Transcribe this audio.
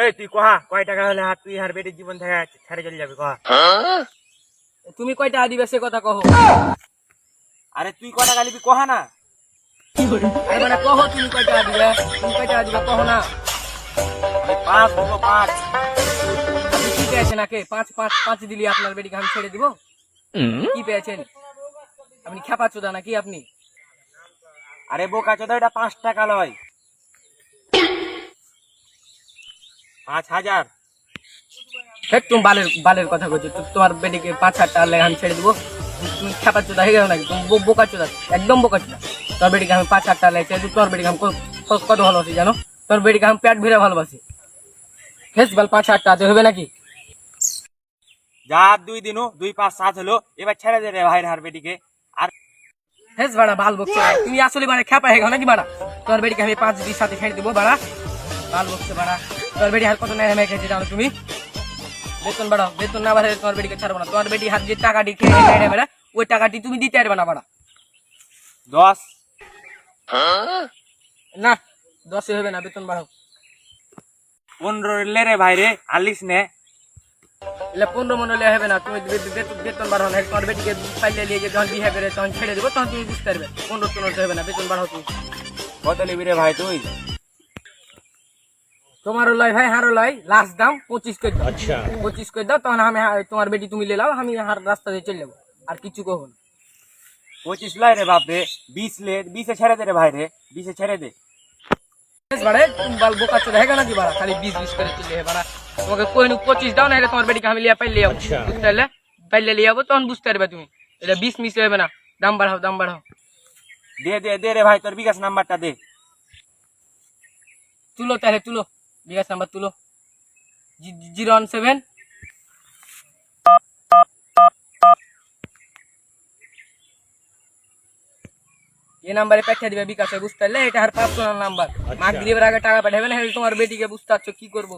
এই তুই কহা কয় টাকা হলে হাত তুই হার বেটির জীবন থেকে ছেড়ে চলে যাবে কহা। তুমি কয় টাকা দিবে সে কথা কহো। আরে তুই কয় টাকা নিবি কহা না। আরে মানে কহো তুমি কয় টাকা দিবে, তুমি কয় টাকা দিবে কহো না। আমি 5 দেবো 5। আপনি কি পেয়েছেন আগে? 5 দিলি আপনার বেটিকে আমি ছেড়ে দিব? কি পেয়েছেন আপনি? খেপা চোদা নাকি আপনি? আরে বোকা চোদা এটা 5 টাকা লয়, 5000। তুমি বালের কথা বলছো। তোমার বেটিকে 5,000 টাকা লেগে আমি ছেড়ে দিব? তুমি খেপা চোদা হয়ে গেল নাকি? তুমি বোকা চোদা, একদম বোকা চোদা। তোর বেটিকে আমি 5,000 টাকা লেগে ছেড়ে দিব? তোর বেটিকে আমি কত ভালোবাসি জানো? তোর বেটিকে আমি পেট ভরে ভালোবাসি। হেস বল 5,000 টাকা হবে নাকি? যা 2 দিনও 2 5 7 হলো, এবার ছেড়ে দে রে ভাইয়ের হার বেটিকে। আর হেস বাড়া বাল বকছে। তুমি আসলে বাড়া খেপা হয়ে গেল নাকি বাড়া? তোর বেটিকে আমি 5 সাথে ছেড়ে দিব বাড়া। বাল বকছে বাড়া। তোর বেটি হার কত নেয় আমি খেয়েছি জানো তুমি? বেতন বাড়াও, বেতন না বাড়ালে তোমার বেটিকে ছাড়বো না। তোমার বেটি হাত যে টাকাটি খেয়ে নেবে না, ওই টাকাটি তুমি দিতে পারবে না বাড়া। 10। না 10 হবে না, বেতন বাড়াও। 15 লে রে ভাই রে, আলিস নে। এলে 15 মনে হলে হবে না। তুমি বেতন বাড়াও না। তোমার বেটিকে পাইলে নিয়ে যে যখন বিহে করে তখন ছেড়ে দেবো, তখন তুমি বুঝতে পারবে। 15 হবে না, বেতন বাড়াও তুমি। কত নিবি রে ভাই তুই? তোমারও লয় ভাই, হারও লয়, লাস্ট দাম 25 করে দাও। 25 করে দাও, তখন আমি তোমার বেটি তুমি লেলাও, আমি হার রাস্তা দিয়ে চলে যাবো, আর কিছু কহবো না। 25 লয় রে বাপ রে, 20 লে, 20 এ ছেড়ে দে রে ভাই রে, 20 এ ছেড়ে দে। বাড়ে তুমি বাল বোকা চোদা হয়ে গেল নাকি বাড়া? খালি 20 করে চলে বাড়া। তোমাকে কই 25 দাও না, এটা তোমার বেটিকে আমি লিয়া পাইলে যাবো, বুঝতে পারলে? পাইলে লিয়ে যাবো, তখন বুঝতে পারবে তুমি। এটা 20 মিস হবে না। দাম বাড়াও, দাম বাড়াও। দে দে দে রে ভাই, তোর বিকাশ নাম্বারটা দে। তুলো তাহলে, তুলো বিকাশ নাম্বার তুলো। 017। এই নাম্বারে পাঠিয়ে দিবে বিকাশে, বুঝতে পারলে? এটা আর পার্সোনাল নাম্বার। মাগরিবের আগে টাকা পাঠাবে না, তোমার বেটিকে বুঝতে পারছো কি করবো।